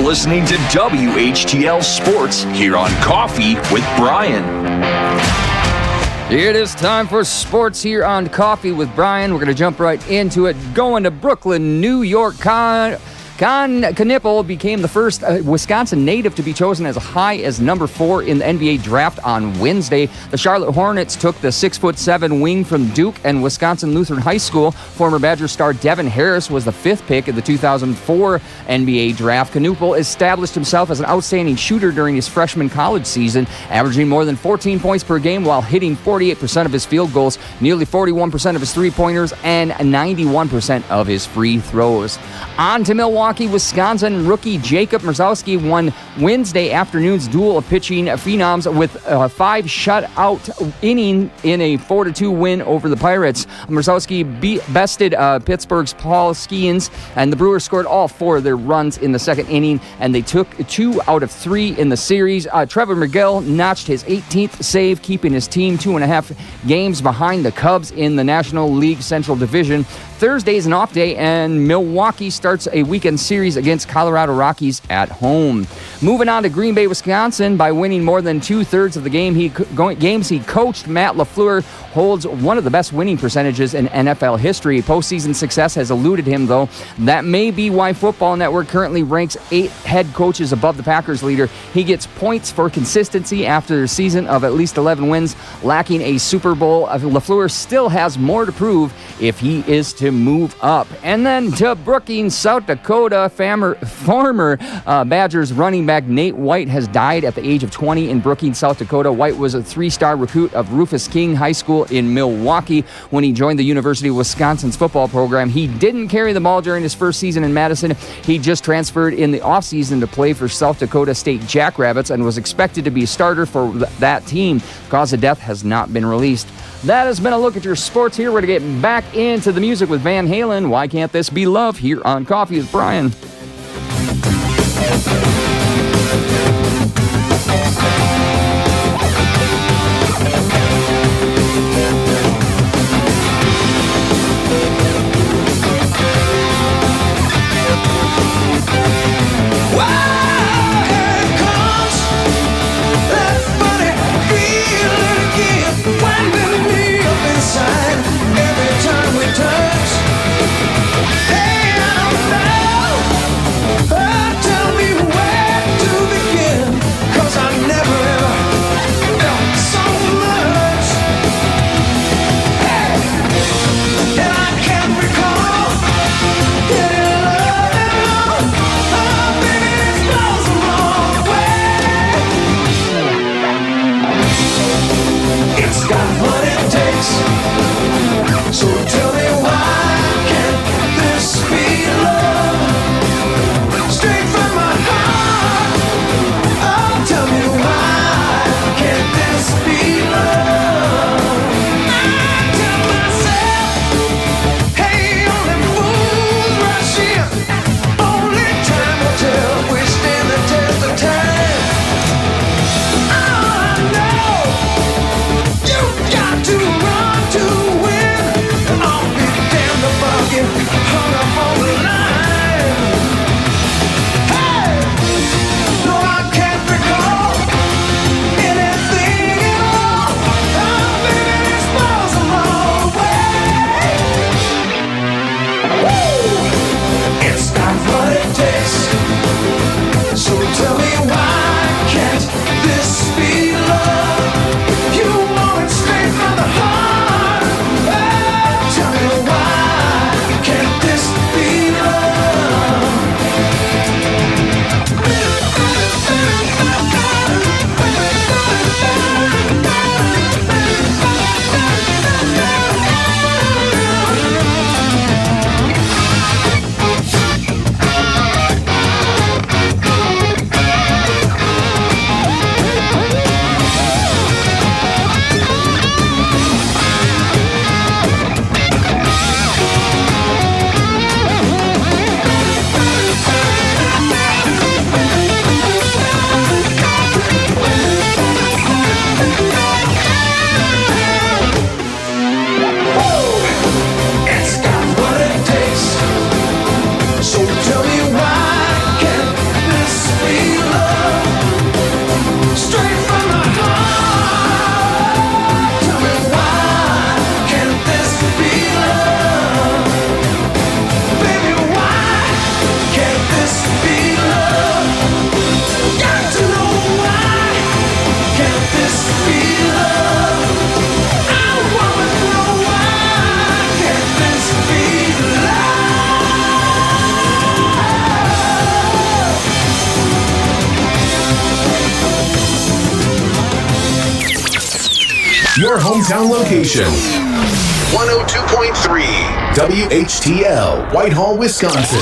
listening to WHTL Sports here on Coffee with Brian. It is time for sports here on Coffee with Brian. We're going to jump right into it. Going to Brooklyn, New York. Con Knippel became the first Wisconsin native to be chosen as high as number 4 in the NBA draft on Wednesday. The Charlotte Hornets took the 6'7" wing from Duke and Wisconsin Lutheran High School. Former Badger star Devin Harris was the 5th pick of the 2004 NBA draft. Knuppel established himself as an outstanding shooter during his freshman college season, averaging more than 14 points per game while hitting 48% of his field goals, nearly 41% of his three-pointers, and 91% of his free throws. On to Milwaukee, Wisconsin. Rookie Jacob Mrozowski won Wednesday afternoon's duel of pitching phenoms with a 5 shutout inning in a 4-2 win over the Pirates. Mrozowski bested Pittsburgh's Paul Skeens, and the Brewers scored all 4 of their runs in the second inning, and they took 2 out of 3 in the series. Trevor Miguel notched his 18th save, keeping his team 2.5 games behind the Cubs in the National League Central Division. Thursday is an off day, and Milwaukee starts a weekend series against Colorado Rockies at home. Moving on to Green Bay, Wisconsin. By winning more than 2/3 of the games he coached, Matt LaFleur holds one of the best winning percentages in NFL history. Postseason success has eluded him, though. That may be why Football Network currently ranks 8 head coaches above the Packers leader. He gets points for consistency after a season of at least 11 wins, lacking a Super Bowl. LaFleur still has more to prove if he is to move up. And then to Brookings, South Dakota, former Badgers running back Nate White has died at the age of 20 in Brookings, South Dakota. White was a 3-star recruit of Rufus King High School in Milwaukee. When he joined the University of Wisconsin's football program, he didn't carry the ball during his first season in Madison. He just transferred in the offseason to play for South Dakota State Jackrabbits and was expected to be a starter for that team. The cause of death has not been released. That has been a look at your sports here. We're going to get back into the music with Van Halen. Why Can't This Be Love here on Coffee with Brian. Hey, I don't know. Oh, tell me why. your hometown location. 102.3 WHTL, Whitehall, Wisconsin.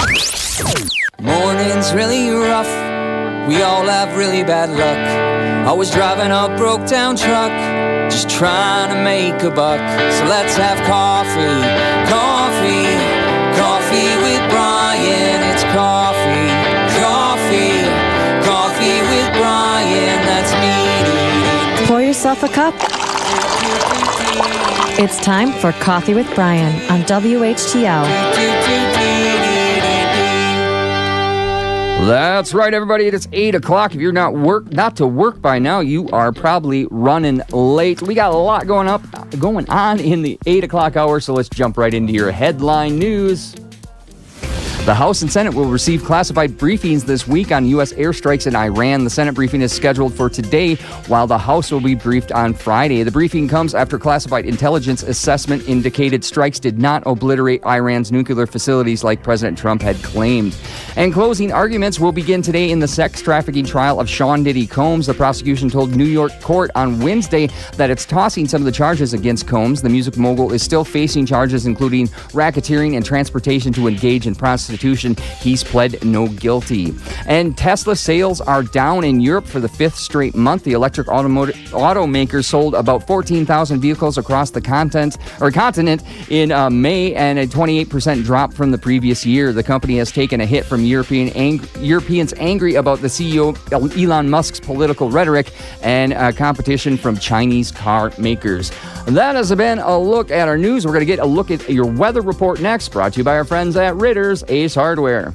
Morning's really rough. We all have really bad luck. Always driving a broke down truck, just trying to make a buck. So let's have coffee, coffee, coffee with Brian. It's coffee, coffee, coffee with Brian. That's me. Pour yourself a cup. It's time for Coffee with Brian on WHTL. That's right, everybody. It is 8 o'clock. If you're not to work by now, you are probably running late. We got a lot going on in the 8 o'clock hour, so let's jump right into your headline news. The House and Senate will receive classified briefings this week on U.S. airstrikes in Iran. The Senate briefing is scheduled for today, while the House will be briefed on Friday. The briefing comes after classified intelligence assessment indicated strikes did not obliterate Iran's nuclear facilities like President Trump had claimed. And closing arguments will begin today in the sex trafficking trial of Sean Diddy Combs. The prosecution told New York court on Wednesday that it's tossing some of the charges against Combs. The music mogul is still facing charges including racketeering and transportation to engage in prostitution. He's pled no guilty. And Tesla sales are down in Europe for the fifth straight month. The electric automaker sold about 14,000 vehicles across the continent in May, and a 28% drop from the previous year. The company has taken a hit from Europeans angry about the CEO Elon Musk's political rhetoric and competition from Chinese car makers. That has been a look at our news. We're going to get a look at your weather report next, brought to you by our friends at Ritter's Ace Hardware.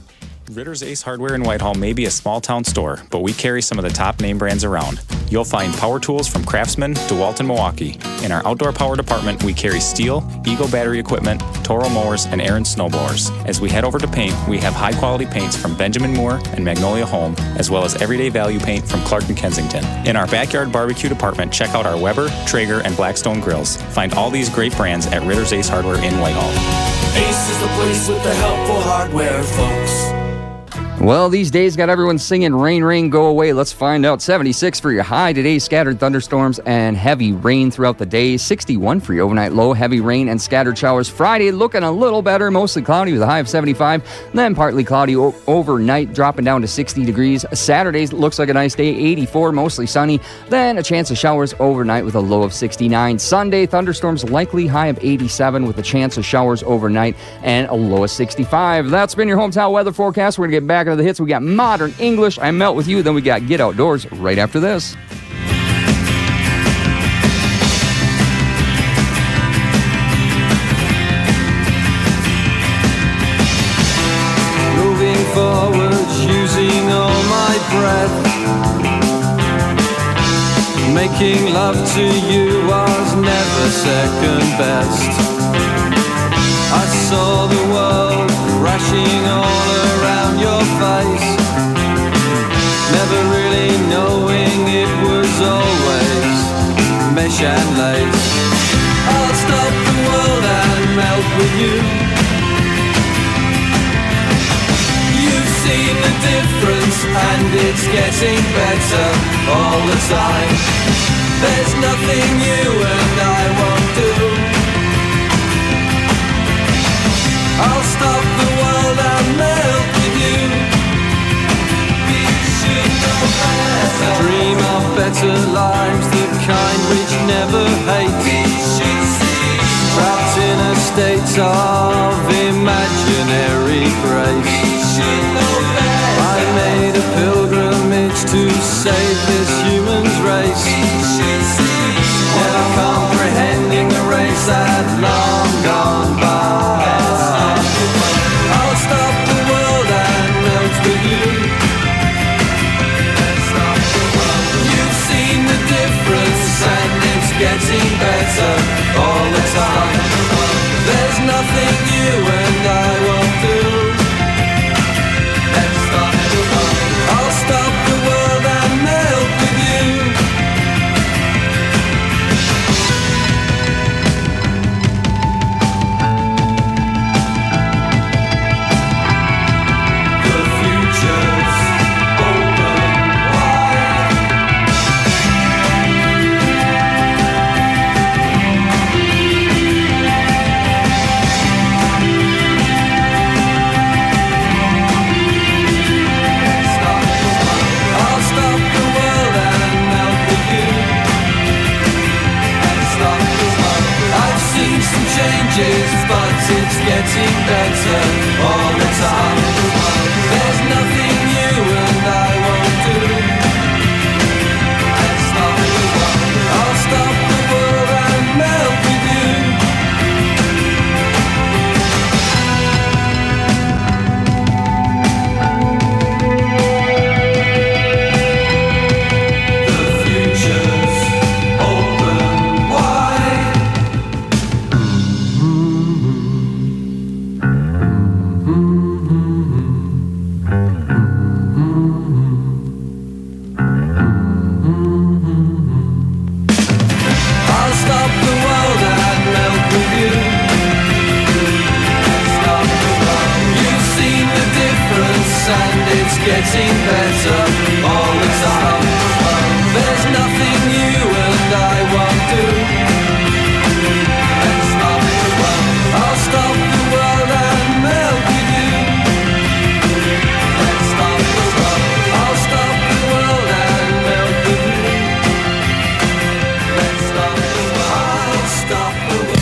Ritter's Ace Hardware in Whitehall may be a small-town store, but we carry some of the top name brands around. You'll find power tools from Craftsman, DeWalt, and Milwaukee. In our outdoor power department, we carry Steel, Eagle battery equipment, Toro mowers, and Aaron snowblowers. As we head over to paint, we have high-quality paints from Benjamin Moore and Magnolia Home, as well as everyday value paint from Clark & Kensington. In our backyard barbecue department, check out our Weber, Traeger, and Blackstone grills. Find all these great brands at Ritter's Ace Hardware in Whitehall. Ace is the place with the helpful hardware, folks. Well, these days got everyone singing Rain, Rain, Go Away. Let's find out. 76 for your high today. Scattered thunderstorms and heavy rain throughout the day. 61 for your overnight low. Heavy rain and scattered showers. Friday looking a little better. Mostly cloudy with a high of 75. Then partly cloudy overnight, dropping down to 60 degrees. Saturday looks like a nice day. 84, mostly sunny. Then a chance of showers overnight with a low of 69. Sunday, thunderstorms likely, high of 87 with a chance of showers overnight and a low of 65. That's been your hometown weather forecast. We're going to get back into the hits. We got Modern English, I Melt With You, then we got Get Outdoors right after this. Moving forward, using all my breath. Making love to you was never second best. I saw the world crashing all around your face, never really knowing it was always mesh and lace. I'll stop the world and melt with you. You've seen the difference and it's getting better all the time. There's nothing you and I won't do. I'll stop the world and melt with you. We should know better. Dream of better lives, the kind which never hate. We should see. Trapped in a state of imaginary grace. We should know better. I made a pilgrimage to save this human's race. We should see. Never comprehending the race that long gone by. Getting better all the time. There's nothing you and I won't do. Let's stop the world. I'll stop the world and it's getting better all the time. There's nothing you and I won't do. I'll stop the world and melt with you. The future's open wide. I'll stop the world and melt with you. Stop the world. You've seen the difference and it's getting better all the time. There's nothing you and I won't do. Let's stop the world. I'll stop the world and melt with you. Let's stop the world. I'll stop the world and melt with you. Let's stop the world. I'll stop the world.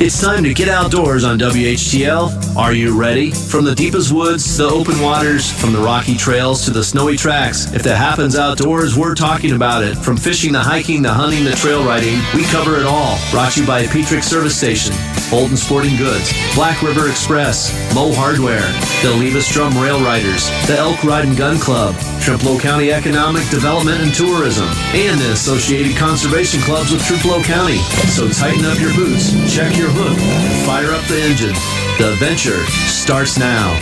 It's time to get outdoors on WHTL. Are you ready? From the deepest woods to the open waters, from the rocky trails to the snowy tracks, if that happens outdoors, we're talking about it. From fishing to hiking to hunting to trail riding, we cover it all. Brought to you by Petrick Service Station, Bolton Sporting Goods, Black River Express, Moe Hardware, the Levis-Strum Rail Riders, the Elk Rod and Gun Club, Triplo County Economic Development and Tourism, and the Associated Conservation Clubs with Triplo County. So tighten up your boots, check your hook, and fire up the engine. The adventure starts now.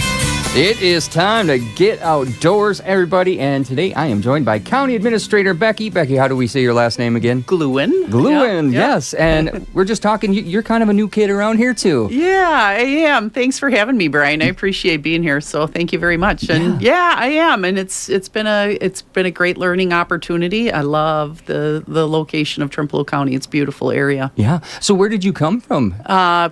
It is time to get outdoors, everybody, and today I am joined by County Administrator Becky. Becky, how do we say your last name again? Gluin. Gluin, Yep. yes. And we're just talking, you're kind of a new kid around here, too. Yeah, I am. Thanks for having me, Brian. I appreciate being here. So thank you very much. And yeah, I am. And it's been a great learning opportunity. I love the location of Trempealeau County. It's a beautiful area. Yeah. So where did you come from?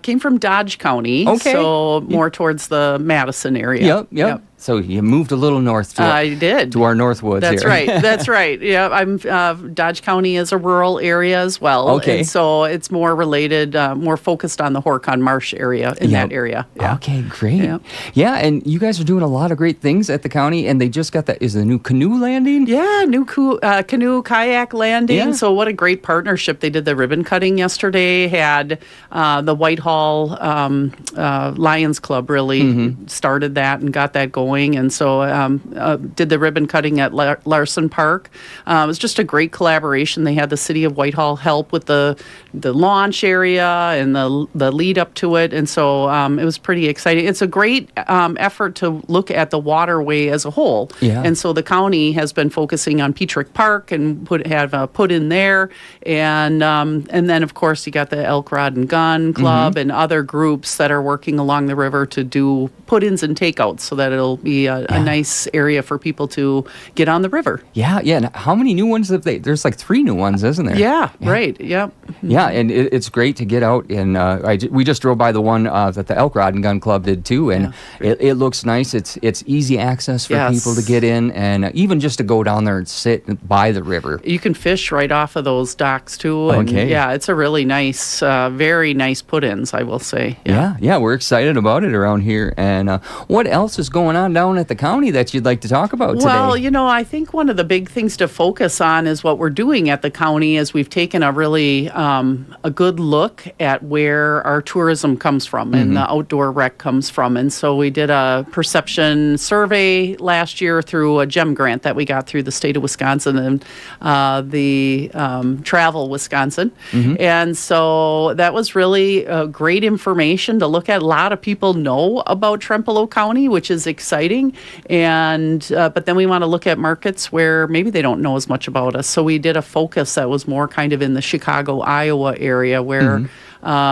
Came from Dodge County. Okay. So more towards the Madison area. Yep. So you moved a little north to I did. to our Northwoods That's here. right. That's right. Yeah, I'm Dodge County is a rural area as well. Okay. And so it's more related, more focused on the Horicon Marsh area in that area. Yeah. Okay, great. Yeah. Yeah, and you guys are doing a lot of great things at the county, and they just got is the new canoe landing? Yeah, new canoe kayak landing. Yeah. So what a great partnership. They did the ribbon cutting yesterday, had the Whitehall Lions Club really started that and got that going. And so did the ribbon cutting at Larson Park. It was just a great collaboration. They had the city of Whitehall help with the launch area and the lead up to it. And so it was pretty exciting. It's a great effort to look at the waterway as a whole. Yeah. And so the county has been focusing on Petrick Park and have put in there. And then, of course, you got the Elk Rod and Gun Club and other groups that are working along the river to do put-ins and takeouts so that it'll be a nice area for people to get on the river. Yeah. And how many new ones have they? There's like 3 new ones, isn't there? Yeah. Right. Yep. Yeah, and it's great to get out. And we just drove by the one that the Elk Rod and Gun Club did too, and it looks nice. It's easy access for people to get in, and even just to go down there and sit by the river. You can fish right off of those docks too. And yeah, it's a really nice, very nice put-ins, I will say. Yeah, we're excited about it around here. And what else is going on down at the county that you'd like to talk about today? Well, I think one of the big things to focus on is what we're doing at the county is we've taken a really a good look at where our tourism comes from and the outdoor rec comes from. And so we did a perception survey last year through a GEM grant that we got through the state of Wisconsin and the Travel Wisconsin. And so that was really great information to look at. A lot of people know about Trempealeau County, which is exciting. And but then we want to look at markets where maybe they don't know as much about us. So we did a focus that was more kind of in the Chicago, Iowa area where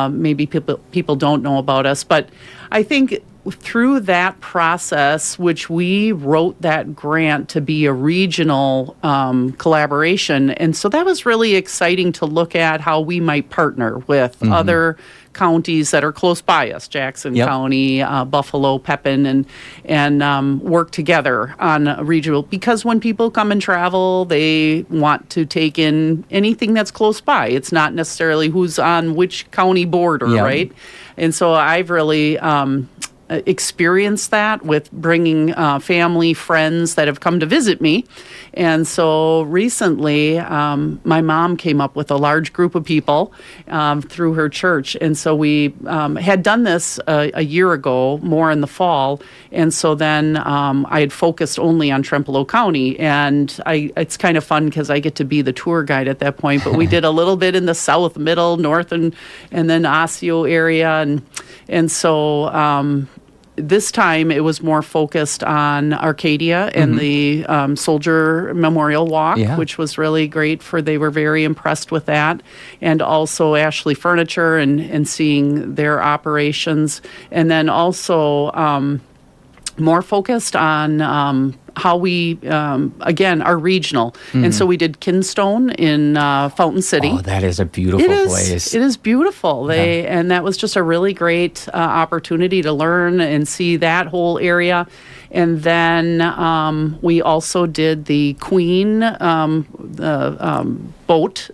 maybe people don't know about us. But I think through that process, which we wrote that grant to be a regional collaboration, and so that was really exciting to look at how we might partner with other counties that are close by us, Jackson County, Buffalo, Pepin, and work together on a regional, because when people come and travel, they want to take in anything that's close by. It's not necessarily who's on which county border, right? And so I've really experienced that with bringing family, friends that have come to visit me. And so recently, my mom came up with a large group of people through her church. And so we had done this a year ago, more in the fall. And so then I had focused only on Trempealeau County. And it's kind of fun because I get to be the tour guide at that point. But we did a little bit in the south, middle, north, and then Osseo area. And so this time it was more focused on Arcadia and the Soldier Memorial Walk, which was really great. They were very impressed with that. And also Ashley Furniture and seeing their operations. And then also more focused on how we, again, are regional. And so we did Kinstone in Fountain City. Oh, that is a beautiful place. It is beautiful. And that was just a really great opportunity to learn and see that whole area. And then we also did the Queen boat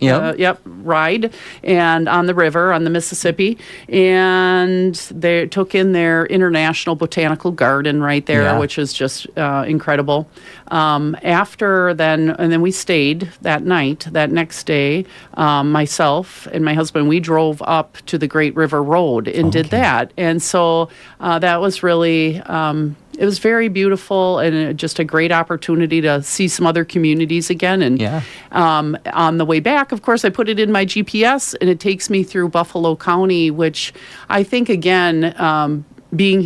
ride and on the river on the Mississippi, and they took in their International Botanical Garden right there, which is just incredible. After then we stayed that night. That next day, myself and my husband, we drove up to the Great River Road and did that. And so that was really it was very beautiful and just a great opportunity to see some other communities again. And on the way back, of course, I put it in my GPS, and it takes me through Buffalo County, which I think, again, being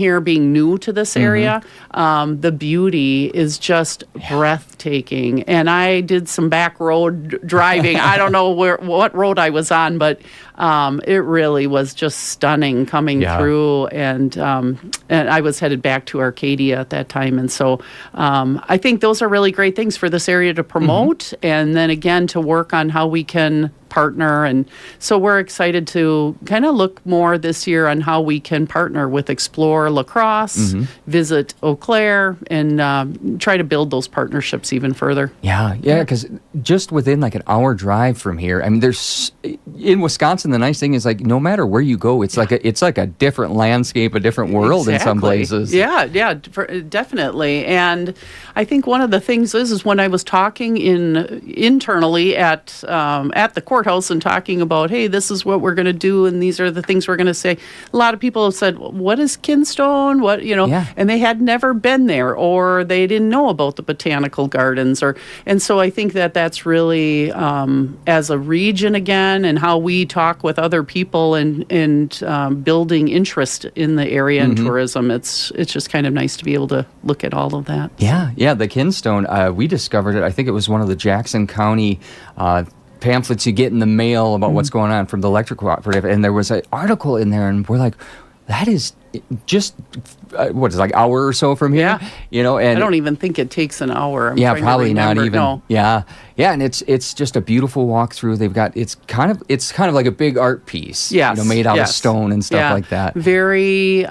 new to this area, the beauty is just breathtaking. And I did some back road driving. I don't know what road I was on, but it really was just stunning coming through. And I was headed back to Arcadia at that time. And so I think those are really great things for this area to promote, and then again to work on how we can partner. And so we're excited to kind of look more this year on how we can partner with Explore La Crosse, visit Eau Claire, and try to build those partnerships even further. Yeah, because just within like an hour drive from here, I mean, there's in Wisconsin, the nice thing is like no matter where you go, it's like a different landscape, a different world in some places. Yeah, definitely. And I think one of the things is when I was talking internally at the courthouse and talking about, hey, this is what we're going to do, and these are the things we're going to say. A lot of people have said, what is Kinstone? What, and they had never been there, or they didn't know about the botanical gardens, and so I think that's really as a region again, and how we talk with other people and building interest in the area and tourism. It's just kind of nice to be able to look at all of that. Yeah, the Kinstone, we discovered it. I think it was one of the Jackson County pamphlets you get in the mail about what's going on from the electric cooperative, and there was an article in there, and we're like, that is just like hour or so from here, and I don't even think it takes an hour. Probably not even. No. And it's just a beautiful walkthrough. They've got it's kind of like a big art piece, made out of stone and stuff like that. Very,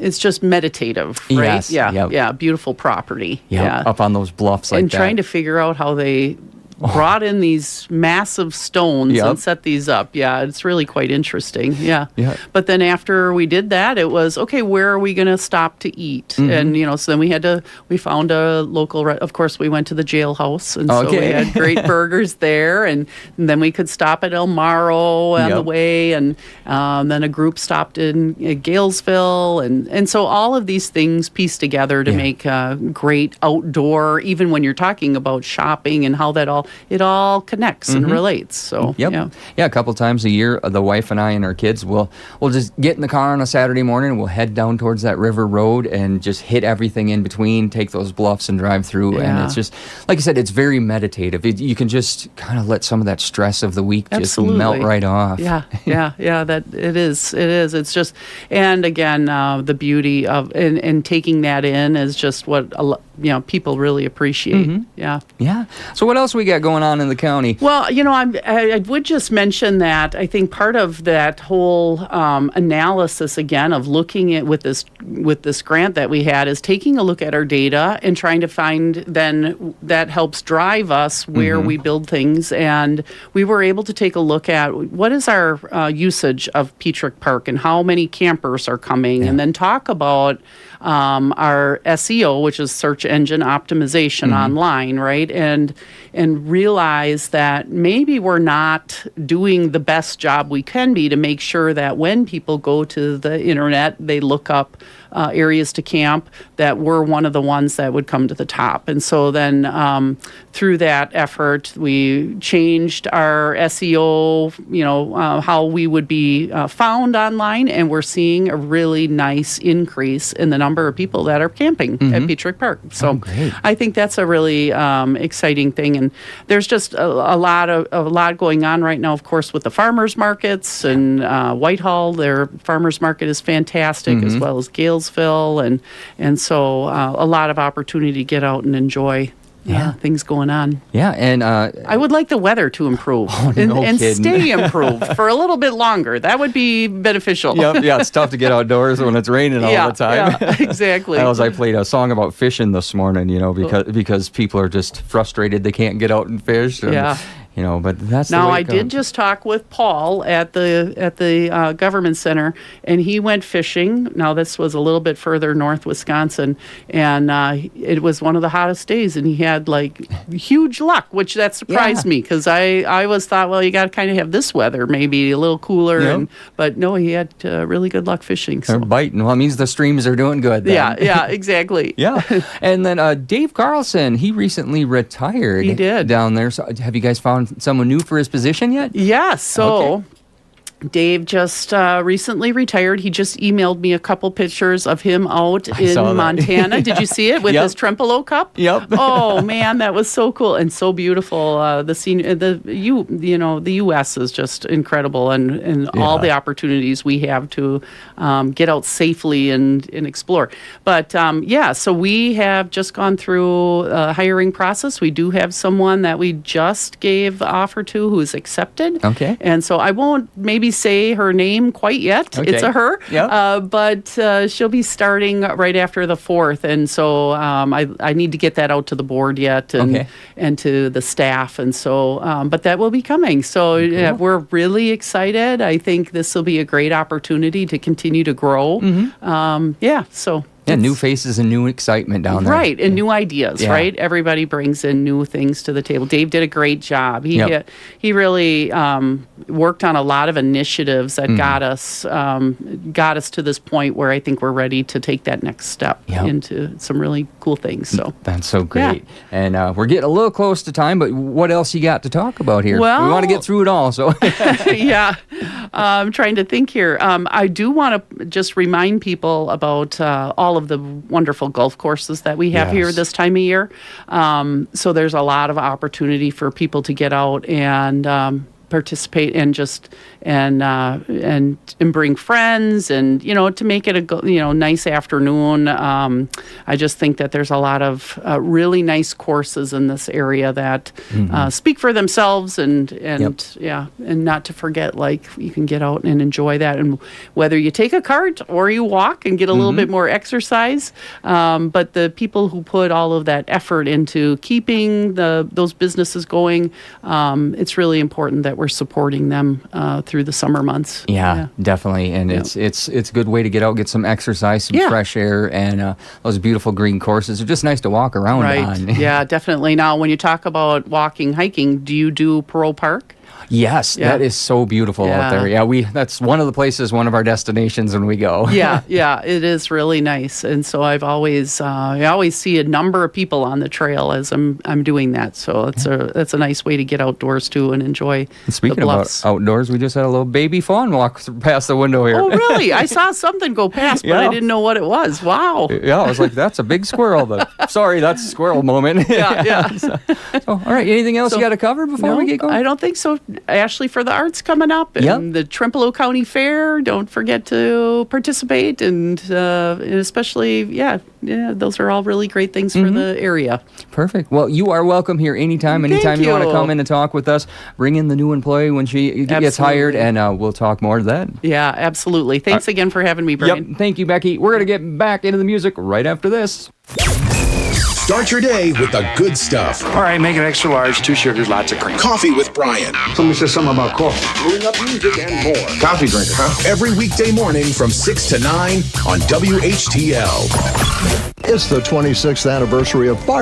it's just meditative, right? Yes. Beautiful property. Up on those bluffs like and that. Trying to figure out how they brought in these massive stones and set these up. It's really quite interesting. But then after we did that, it was, okay, where are we going to stop to eat? And, so then we found a local, of course, we went to the jailhouse. And so we had great burgers there. And then we could stop at El Maro on the way. And then a group stopped in Galesville. And so all of these things pieced together to make a great outdoor, even when you're talking about shopping and how that it all connects and relates. So a couple times a year, the wife and I and our kids we'll just get in the car on a Saturday morning, and we'll head down towards that river road and just hit everything in between, take those bluffs and drive through. And it's just, like I said, it's very meditative. You can just kind of let some of that stress of the week just melt right off. That it is. It's just, and again, the beauty of and taking that in is just what people really appreciate. Yeah. Yeah. So what else we got going on in the county? Well, I would just mention that I think part of that whole analysis again of looking at with this grant that we had is taking a look at our data and trying to find then that helps drive us where we build things. And we were able to take a look at what is our usage of Petrick Park and how many campers are coming, and then talk about our SEO, which is search engine optimization online, right? And realize that maybe we're not doing the best job we can be to make sure that when people go to the internet, they look up areas to camp, that we're one of the ones that would come to the top. And so then through that effort, we changed our SEO, how we would be found online, and we're seeing a really nice increase in the number of people that are camping at Petrick Park. So I think that's a really exciting thing. And there's just a lot going on right now, of course, with the farmers markets and Whitehall. Their farmers market is fantastic, as well as Galesville, and so a lot of opportunity to get out and enjoy. Things going on. Yeah, and I would like the weather to improve and stay improved for a little bit longer. That would be beneficial. Yeah, it's tough to get outdoors when it's raining all the time. Yeah, exactly. I played a song about fishing this morning, because people are just frustrated they can't get out and fish. And, but that's now. The way I did just talk with Paul at the government center, and he went fishing. Now this was a little bit further north Wisconsin, and it was one of the hottest days, and he had huge luck, which that surprised me because I always thought, well, you got to kind of have this weather, maybe a little cooler, but no, he had really good luck fishing. So. They're biting. Well, it means the streams are doing good. Then. Yeah, exactly. Yeah, and then Dave Carlson, he recently retired. He did down there. So have you guys found someone new for his position yet? Yeah, so Dave just recently retired. He just emailed me a couple pictures of him out in Montana. Did you see it with his Trempealeau cup? Yep. Oh man, that was so cool and so beautiful. The U.S. is just incredible, and all the opportunities we have to get out safely and explore. But so we have just gone through a hiring process. We do have someone that we just gave the offer to who is accepted. Okay. And so I won't maybe say her name quite yet. Okay. It's a her. Yep. But she'll be starting right after the 4th. And so I need to get that out to the board yet and to the staff. And so, but that will be coming. So we're really excited. I think this will be a great opportunity to continue to grow. So. Yeah, new faces and new excitement down there. Right, and new ideas, right? Everybody brings in new things to the table. Dave did a great job. He really worked on a lot of initiatives that got us to this point where I think we're ready to take that next step into some really cool things. So that's so great. And we're getting a little close to time, but what else you got to talk about here? Well, we want to get through it all. So I'm trying to think here. I do want to just remind people about all of the wonderful golf courses that we have here this time of year. So there's a lot of opportunity for people to get out and participate and just and bring friends and to make it a nice afternoon. I just think that there's a lot of really nice courses in this area that speak for themselves and not to forget, you can get out and enjoy that, and whether you take a cart or you walk and get a little bit more exercise, but the people who put all of that effort into keeping those businesses going, it's really important that we're supporting them through the summer months. Yeah, definitely. And it's a good way to get out, get some exercise, some fresh air, and those beautiful green courses are just nice to walk around on. Yeah, definitely. Now, when you talk about walking, hiking, do you do Perot Park? Yes, that is so beautiful out there. Yeah, that's one of the places, one of our destinations when we go. Yeah, it is really nice. And so I always see a number of people on the trail as I'm doing that. So that's a nice way to get outdoors too and enjoy Speaking the bluffs. About outdoors, we just had a little baby fawn walk past the window here. Oh, really? I saw something go past, but I didn't know what it was. Wow. Yeah, I was like, that's a big squirrel. Sorry, that's a squirrel moment. Yeah. So, all right, anything else you got to cover before we get going? I don't think so. Ashley for the Arts coming up, and the Trempealeau County Fair. Don't forget to participate, and especially, those are all really great things for the area. Perfect. Well, you are welcome here anytime you want to come in and talk with us. Bring in the new employee when she gets hired, and we'll talk more then. Yeah, absolutely. Thanks again for having me, Brian. Yep. Thank you, Becky. We're going to get back into the music right after this. Start your day with the good stuff. All right, make it extra large, 2 sugars, lots of cream. Coffee with Brian. Somebody said something about coffee. Brewing up music and more. Coffee drinker, huh? Every weekday morning from 6 to 9 on WHTL. It's the 26th anniversary of Fire.